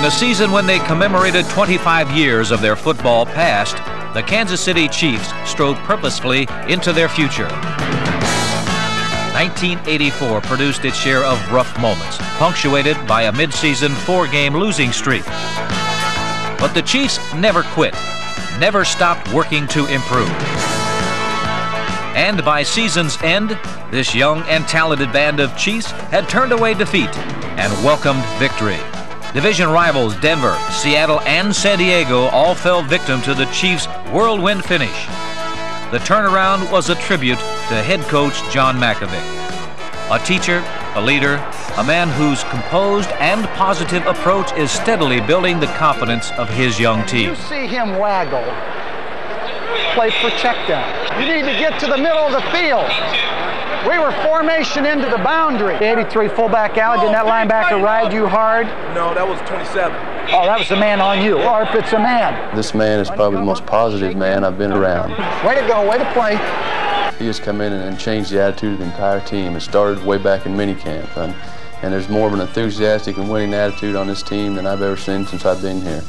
In a season when they commemorated 25 years of their football past, the Kansas City Chiefs strode purposefully into their future. 1984 produced its share of rough moments, punctuated by a mid-season 4-game losing streak. But the Chiefs never quit, never stopped working to improve. And by season's end, this young and talented band of Chiefs had turned away defeat and welcomed victory. Division rivals Denver, Seattle, and San Diego all fell victim to the Chiefs' whirlwind finish. The turnaround was a tribute to head coach John Mackovic. A teacher, a leader, a man whose composed and positive approach is steadily building the confidence of his young team. You see him waggle, play for check down. You need to get to the middle of the field. We were formation into the boundary. 83 fullback out. Didn't that linebacker ride you hard? No, that was 27. Oh, that was a man on you, or if it's a man. This man is probably the most positive man I've been around. Way to go, way to play. He has come in and changed the attitude of the entire team. It started way back in minicamp, and there's more of an enthusiastic and winning attitude on this team than I've ever seen since I've been here.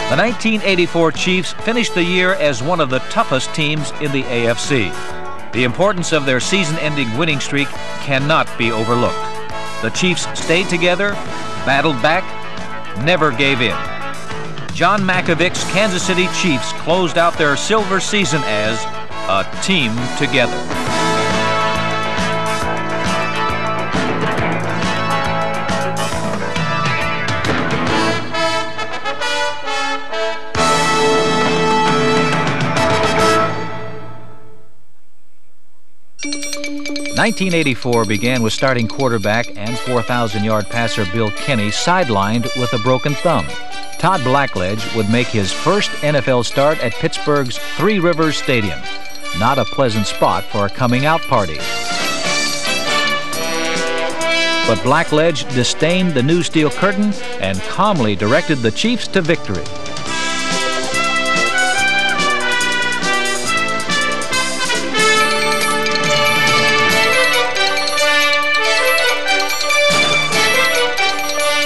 The 1984 Chiefs finished the year as one of the toughest teams in the AFC. The importance of their season-ending winning streak cannot be overlooked. The Chiefs stayed together, battled back, never gave in. John Mackovic's Kansas City Chiefs closed out their silver season as a team together. '84 began with starting quarterback and 4,000-yard passer Bill Kenny sidelined with a broken thumb. Todd Blackledge would make his first NFL start at Pittsburgh's Three Rivers Stadium. Not a pleasant spot for a coming-out party. But Blackledge disdained the new steel curtain and calmly directed the Chiefs to victory.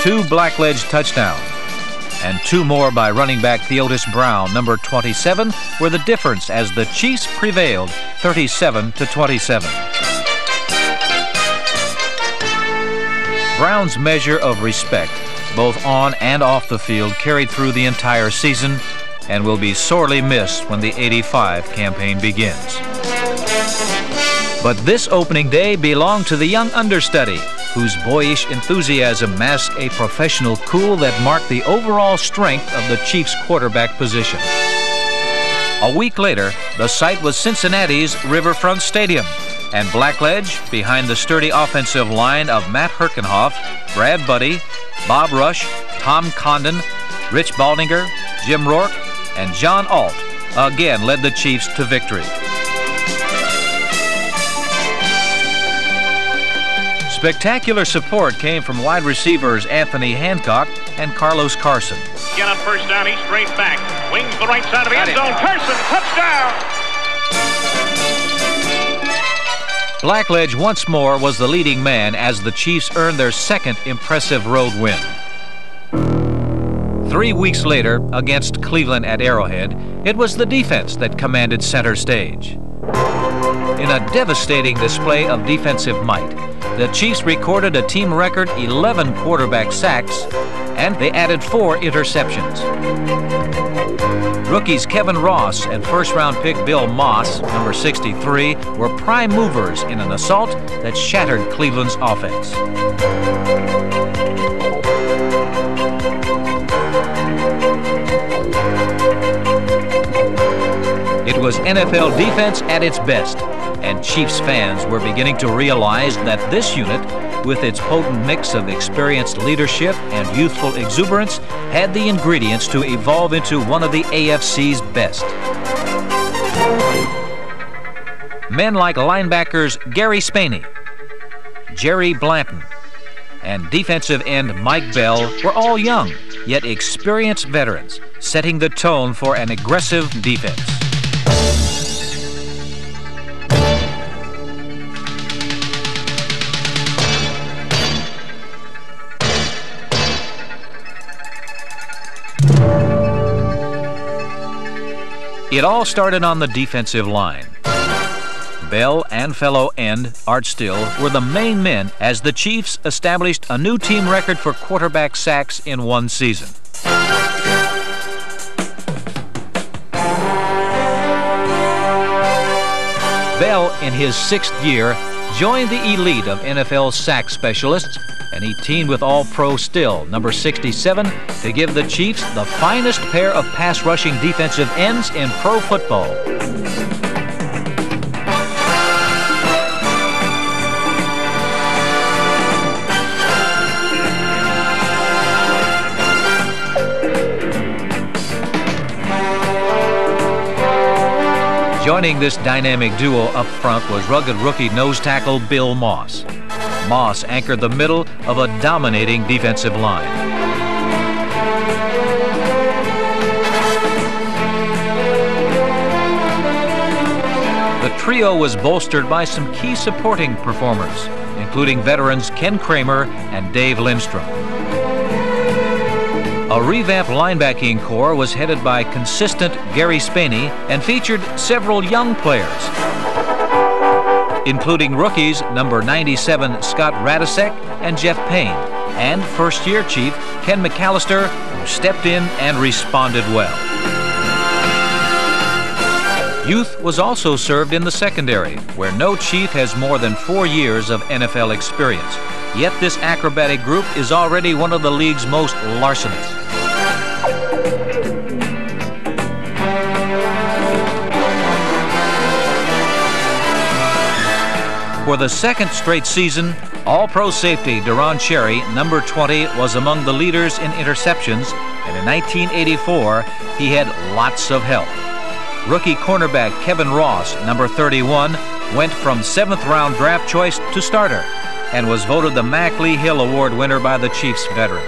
Two Blackledge touchdowns and two more by running back Theotis Brown, number 27, were the difference as the Chiefs prevailed 37-27. Brown's measure of respect, both on and off the field, carried through the entire season and will be sorely missed when the '85 campaign begins. But this opening day belonged to the young understudy, whose boyish enthusiasm masked a professional cool that marked the overall strength of the Chiefs' quarterback position. A week later, the site was Cincinnati's Riverfront Stadium, and Blackledge, behind the sturdy offensive line of Matt Herkenhoff, Brad Buddy, Bob Rush, Tom Condon, Rich Baldinger, Jim Rourke, and John Alt, again led the Chiefs to victory. Spectacular support came from wide receivers Anthony Hancock and Carlos Carson. Get on first down, he's straight back. Wings the right side of the end zone. Carson, touchdown! Blackledge once more was the leading man as the Chiefs earned their second impressive road win. 3 weeks later, against Cleveland at Arrowhead, it was the defense that commanded center stage. In a devastating display of defensive might, the Chiefs recorded a team record 11 quarterback sacks, and they added 4 interceptions. Rookies Kevin Ross and first-round pick Bill Moss, number 63, were prime movers in an assault that shattered Cleveland's offense. It was NFL defense at its best, and Chiefs fans were beginning to realize that this unit, with its potent mix of experienced leadership and youthful exuberance, had the ingredients to evolve into one of the AFC's best. Men like linebackers Gary Spaney, Jerry Blanton, and defensive end Mike Bell were all young, yet experienced veterans, setting the tone for an aggressive defense. It all started on the defensive line. Bell and fellow end Art Still were the main men as the Chiefs established a new team record for quarterback sacks in one season. Bell, in his 6th year, joined the elite of NFL sack specialists, and he teamed with All-Pro Still, number 67, to give the Chiefs the finest pair of pass-rushing defensive ends in pro football. Joining this dynamic duo up front was rugged rookie nose tackle Bill Moss. Moss anchored the middle of a dominating defensive line. The trio was bolstered by some key supporting performers, including veterans Ken Kramer and Dave Lindstrom. A revamped linebacking corps was headed by consistent Gary Spaney and featured several young players, including rookies number 97 Scott Radisek and Jeff Payne, and first-year Chief Ken McAllister, who stepped in and responded well. Youth was also served in the secondary, where no Chief has more than 4 years of NFL experience. Yet this acrobatic group is already one of the league's most larcenous. For the second straight season, All-Pro safety Deron Cherry, number 20, was among the leaders in interceptions, and in 1984, he had lots of help. Rookie cornerback Kevin Ross, number 31, went from 7th-round draft choice to starter and was voted the Mac Lee Hill Award winner by the Chiefs veterans.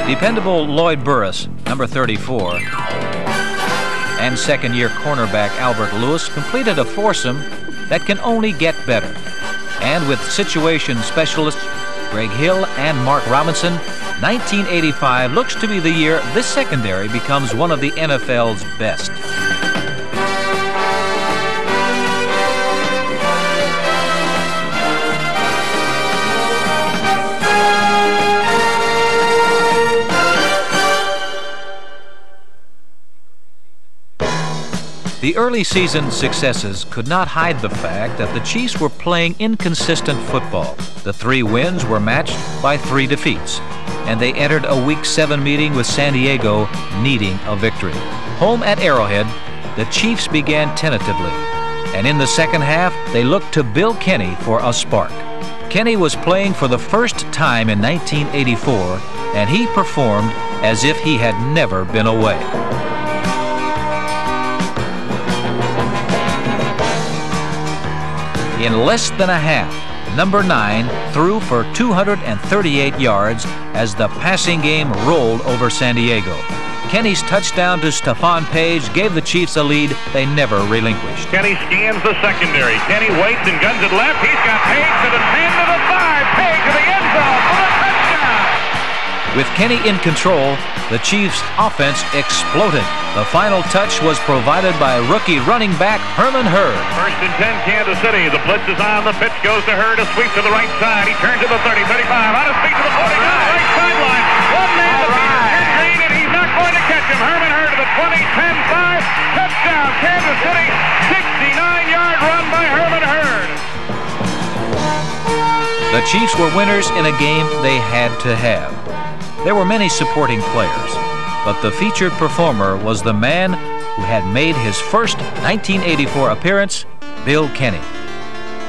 Dependable Lloyd Burris, number 34, and second-year cornerback Albert Lewis completed a foursome that can only get better. And with situation specialists Greg Hill and Mark Robinson, 1985 looks to be the year this secondary becomes one of the NFL's best. The early season successes could not hide the fact that the Chiefs were playing inconsistent football. The 3 wins were matched by 3 defeats, and they entered a Week 7 meeting with San Diego needing a victory. Home at Arrowhead, the Chiefs began tentatively, and in the second half, they looked to Bill Kenny for a spark. Kenny was playing for the first time in 1984, and he performed as if he had never been away. In less than a half, number 9 threw for 238 yards as the passing game rolled over San Diego. Kenny's touchdown to Stephon Page gave the Chiefs a lead they never relinquished. Kenny scans the secondary. Kenny waits and guns it left. He's got Page to the 10 to the 5. Page to the end zone for a touchdown. With Kenny in control, the Chiefs' offense exploded. The final touch was provided by rookie running back Herman Hurd. 1st and 10, Kansas City. The blitz is on. The pitch goes to Hurd. A sweep to the right side. He turns to the 30, 35. Out of speed to the 49. Right sideline. One man to Peter Green, and he's not going to catch him. Herman Hurd to the 20, 10, 5. Touchdown, Kansas City. 69-yard run by Herman Hurd. The Chiefs were winners in a game they had to have. There were many supporting players, but the featured performer was the man who had made his first 1984 appearance, Bill Kenny.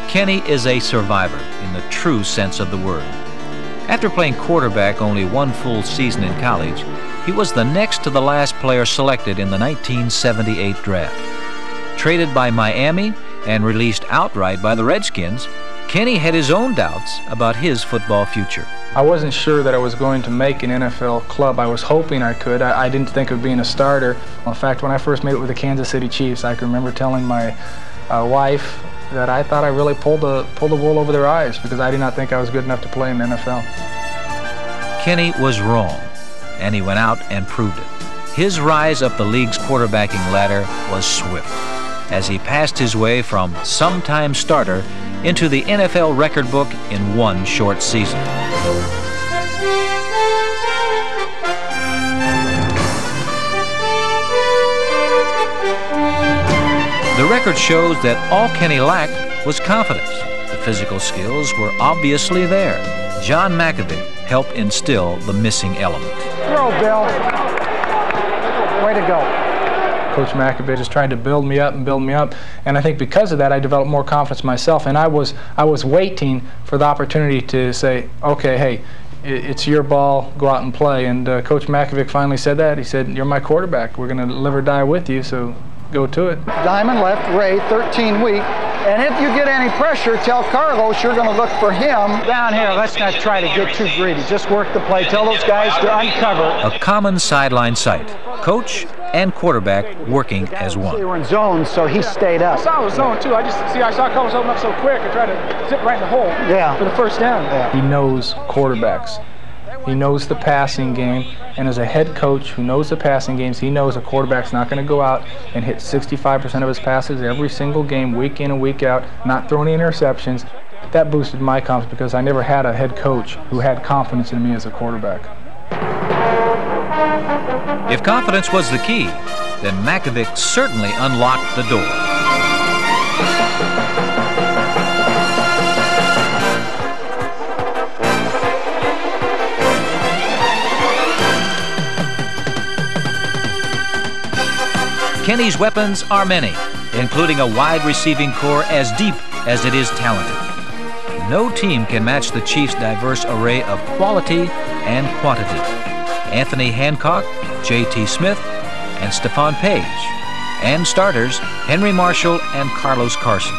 Kenny is a survivor in the true sense of the word. After playing quarterback only 1 full season in college, he was the next to the last player selected in the 1978 draft. Traded by Miami and released outright by the Redskins, Kenny had his own doubts about his football future. I wasn't sure that I was going to make an NFL club. I was hoping I could. I didn't think of being a starter. In fact, when I first made it with the Kansas City Chiefs, I can remember telling my wife that I thought I really pulled the wool over their eyes because I did not think I was good enough to play in the NFL. Kenny was wrong, and he went out and proved it. His rise up the league's quarterbacking ladder was swift, as he passed his way from sometime starter into the NFL record book in one short season. The record shows that all Kenny lacked was confidence. The physical skills were obviously there. John Mackovic helped instill the missing element. Throw, Bill. Way to go. Coach Mackovic just tried to build me up and build me up, and I think because of that I developed more confidence myself, and I was waiting for the opportunity to say, okay, hey, it's your ball, go out and play. And Coach Mackovic finally said that. He said, you're my quarterback, we're going to live or die with you, so go to it. Diamond left, Ray, 13 weak. And if you get any pressure, tell Carlos you're going to look for him. Down here, let's not try to get too greedy. Just work the play. Tell those guys to uncover. A common sideline sight. Coach and quarterback working as one. They were in zone, so he stayed up. I saw it was zone too. I saw Carlos open up so quick. I tried to zip right in the hole for the first down. Yeah. He knows quarterbacks. He knows the passing game, and as a head coach who knows the passing games, he knows a quarterback's not going to go out and hit 65% of his passes every single game, week in and week out, not throw any interceptions. That boosted my confidence because I never had a head coach who had confidence in me as a quarterback. If confidence was the key, then Mackovic certainly unlocked the door. Kenny's weapons are many, including a wide receiving core as deep as it is talented. No team can match the Chiefs' diverse array of quality and quantity. Anthony Hancock, J.T. Smith, and Stephon Page. And starters, Henry Marshall and Carlos Carson.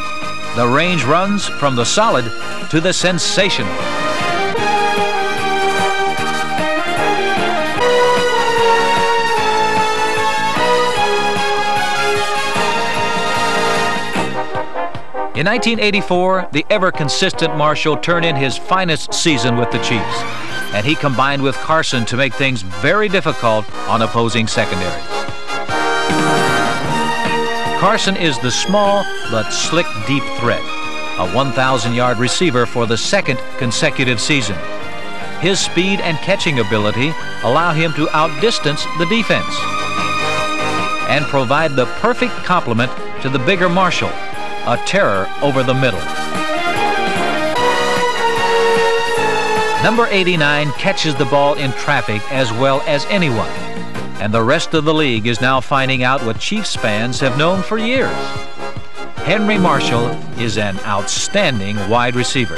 The range runs from the solid to the sensational. In 1984, the ever-consistent Marshall turned in his finest season with the Chiefs, and he combined with Carson to make things very difficult on opposing secondaries. Carson is the small but slick deep threat, a 1,000-yard receiver for the second consecutive season. His speed and catching ability allow him to outdistance the defense and provide the perfect complement to the bigger Marshall, a terror over the middle. Number 89 catches the ball in traffic as well as anyone, and the rest of the league is now finding out what Chiefs fans have known for years. Henry Marshall is an outstanding wide receiver.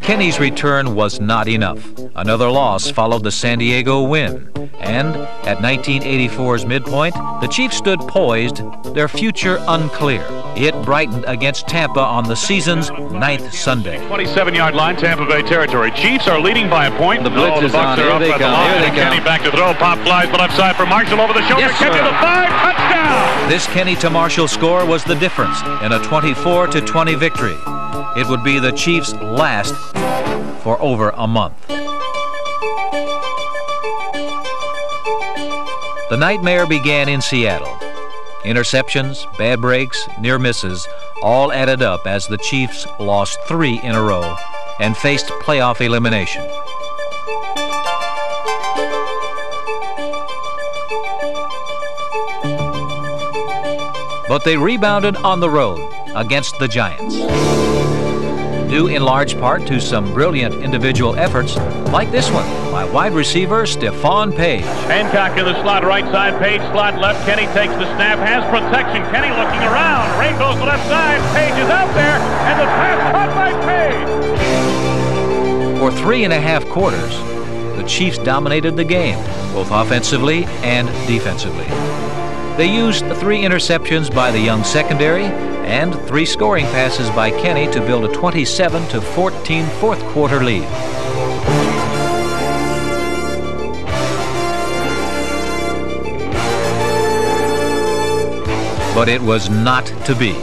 Kenny's return was not enough. Another loss followed the San Diego win. And at 1984's midpoint, the Chiefs stood poised, their future unclear. It brightened against Tampa on the season's 9th Sunday. 27-yard line, Tampa Bay territory. Chiefs are leading by a point. The blitz is on. Here they come. Here they come. Kenny back to throw. Pop flies to left side for Marshall over the shoulder. Yes, Kenny sir. to the 5. Touchdown! This Kenny to Marshall score was the difference in a 24-20 victory. It would be the Chiefs' last for over a month. The nightmare began in Seattle. Interceptions, bad breaks, near misses, all added up as the Chiefs lost 3 in a row and faced playoff elimination. But they rebounded on the road against the Giants, due in large part to some brilliant individual efforts like this one by wide receiver Stephon Page. Hancock in the slot, right side. Page slot left. Kenny takes the snap, has protection. Kenny looking around. Rain goes to left side. Page is out there, and the pass caught by Page. For 3.5 quarters, the Chiefs dominated the game, both offensively and defensively. They used 3 interceptions by the young secondary and 3 scoring passes by Kenny to build a 27-14 fourth quarter lead. But it was not to be.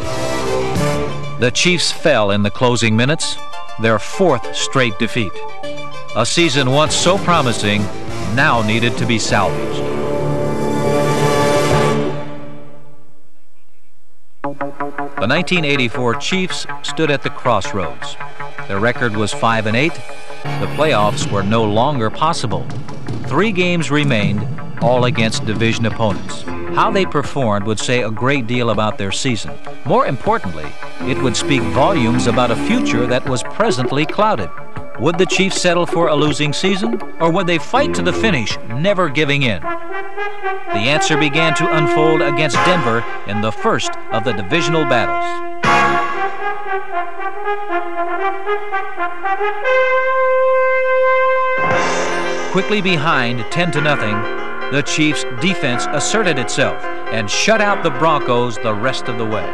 The Chiefs fell in the closing minutes, their 4th straight defeat. A season once so promising now needed to be salvaged. The 1984 Chiefs stood at the crossroads. Their record was 5-8. The playoffs were no longer possible. 3 games remained, all against division opponents. How they performed would say a great deal about their season. More importantly, it would speak volumes about a future that was presently clouded. Would the Chiefs settle for a losing season, or would they fight to the finish, never giving in? The answer began to unfold against Denver in the first of the divisional battles. Quickly behind 10-0, the Chiefs' defense asserted itself and shut out the Broncos the rest of the way.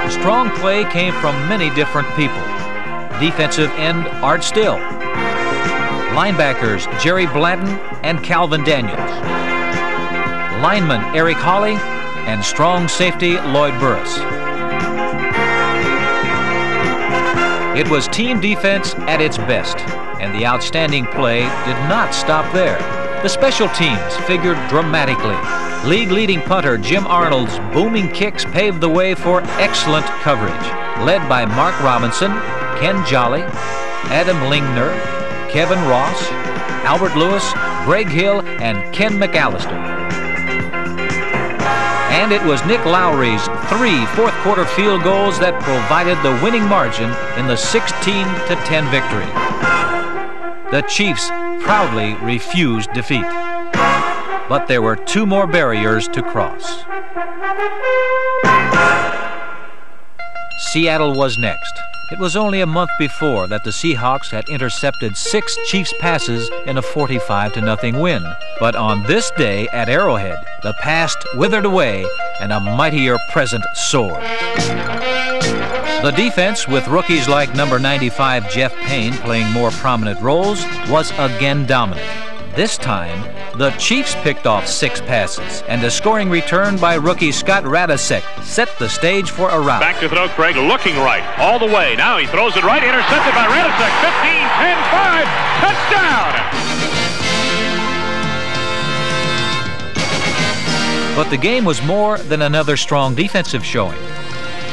Strong play came from many different people. Defensive end Art Still, linebackers Jerry Blanton and Calvin Daniels, lineman Eric Hawley, and strong safety Lloyd Burris. It was team defense at its best, and the outstanding play did not stop there. The special teams figured dramatically. League-leading punter Jim Arnold's booming kicks paved the way for excellent coverage, led by Mark Robinson, Ken Jolly, Adam Lingner, Kevin Ross, Albert Lewis, Greg Hill, and Ken McAllister. And it was Nick Lowry's 3 fourth-quarter field goals that provided the winning margin in the 16-10 victory. The Chiefs proudly refused defeat. But there were 2 more barriers to cross. Seattle was next. It was only a month before that the Seahawks had intercepted 6 Chiefs passes in a 45-0 win. But on this day at Arrowhead, the past withered away and a mightier present soared. The defense, with rookies like number 95 Jeff Payne playing more prominent roles, was again dominant. This time, the Chiefs picked off 6 passes, and a scoring return by rookie Scott Radisek set the stage for a rout. Back to throw, Craig, looking right, all the way. Now he throws it right, intercepted by Radisek. 15-10-5, touchdown! But the game was more than another strong defensive showing.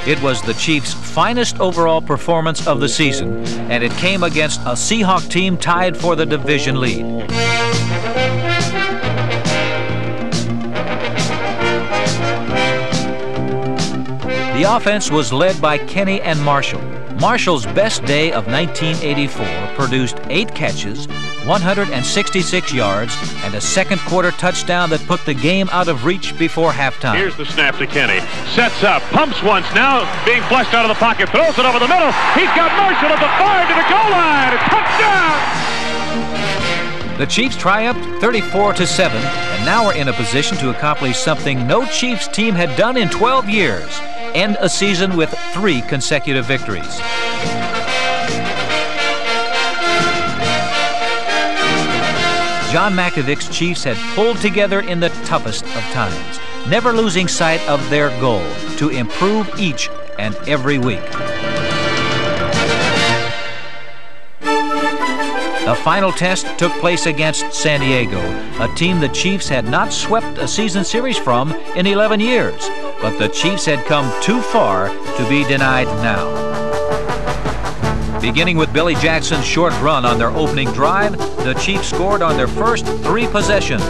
It was the Chiefs' finest overall performance of the season, and it came against a Seahawk team tied for the division lead. The offense was led by Kenny and Marshall. Marshall's best day of 1984 produced 8 catches, 166 yards, and a second-quarter touchdown that put the game out of reach before halftime. Here's the snap to Kenny. Sets up, pumps once, now being flushed out of the pocket, throws it over the middle. He's got Marshall at the 5 to the goal line. A touchdown! The Chiefs triumphed 34-7, and now are in a position to accomplish something no Chiefs team had done in 12 years. End a season with 3 consecutive victories. John Mackovic's Chiefs had pulled together in the toughest of times, never losing sight of their goal to improve each and every week. The final test took place against San Diego, a team the Chiefs had not swept a season series from in 11 years. But the Chiefs had come too far to be denied now. Beginning with Billy Jackson's short run on their opening drive, the Chiefs scored on their first 3 possessions.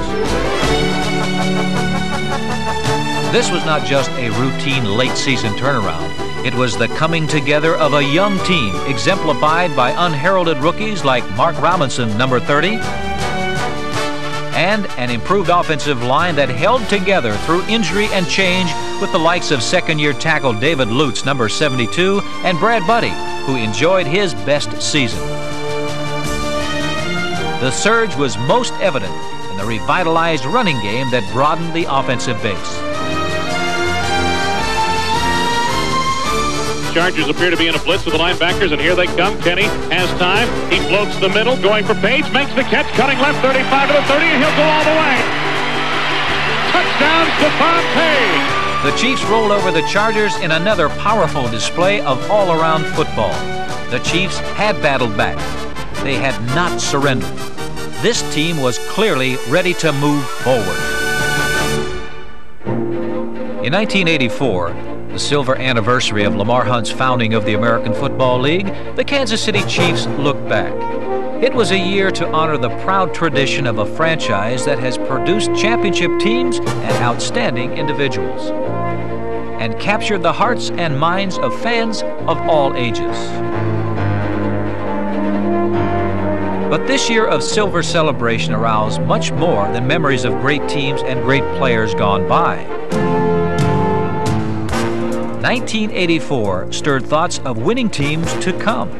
This was not just a routine late-season turnaround. It was the coming together of a young team, exemplified by unheralded rookies like Mark Robinson, number 30, and an improved offensive line that held together through injury and change with the likes of second-year tackle David Lutz, number 72, and Brad Buddy, who enjoyed his best season. The surge was most evident in the revitalized running game that broadened the offensive base. Chargers appear to be in a blitz with the linebackers, and here they come. Kenny has time. He floats the middle, going for Page, makes the catch, cutting left, 35 to the 30, and he'll go all the way. Touchdown, Stephon Page. The Chiefs roll over the Chargers in another powerful display of all-around football. The Chiefs had battled back. They had not surrendered. This team was clearly ready to move forward. In 1984, the silver anniversary of Lamar Hunt's founding of the American Football League, the Kansas City Chiefs looked back. It was a year to honor the proud tradition of a franchise that has produced championship teams and outstanding individuals, and captured the hearts and minds of fans of all ages. But this year of silver celebration aroused much more than memories of great teams and great players gone by. 1984 stirred thoughts of winning teams to come.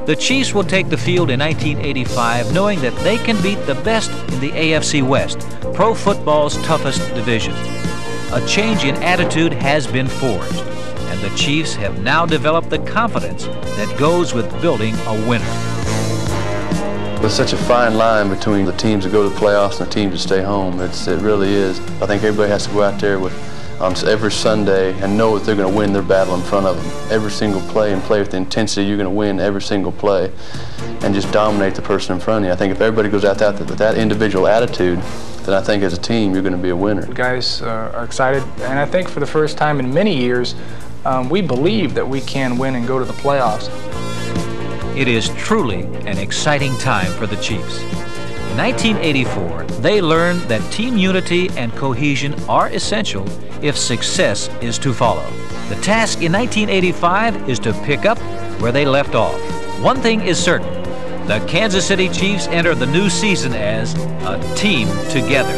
The Chiefs will take the field in 1985 knowing that they can beat the best in the AFC West, pro football's toughest division. A change in attitude has been forged, and the Chiefs have now developed the confidence that goes with building a winner. There's such a fine line between the teams that go to the playoffs and the teams that stay home. It really is. I think everybody has to go out there with every Sunday and know that they're going to win their battle in front of them. Every single play, and play with the intensity you're going to win every single play and just dominate the person in front of you. I think if everybody goes out there with that individual attitude, then I think as a team you're going to be a winner. The guys are excited, and I think for the first time in many years, we believe that we can win and go to the playoffs. It is truly an exciting time for the Chiefs. In 1984, they learned that team unity and cohesion are essential if success is to follow. The task in 1985 is to pick up where they left off. One thing is certain, the Kansas City Chiefs enter the new season as a team together.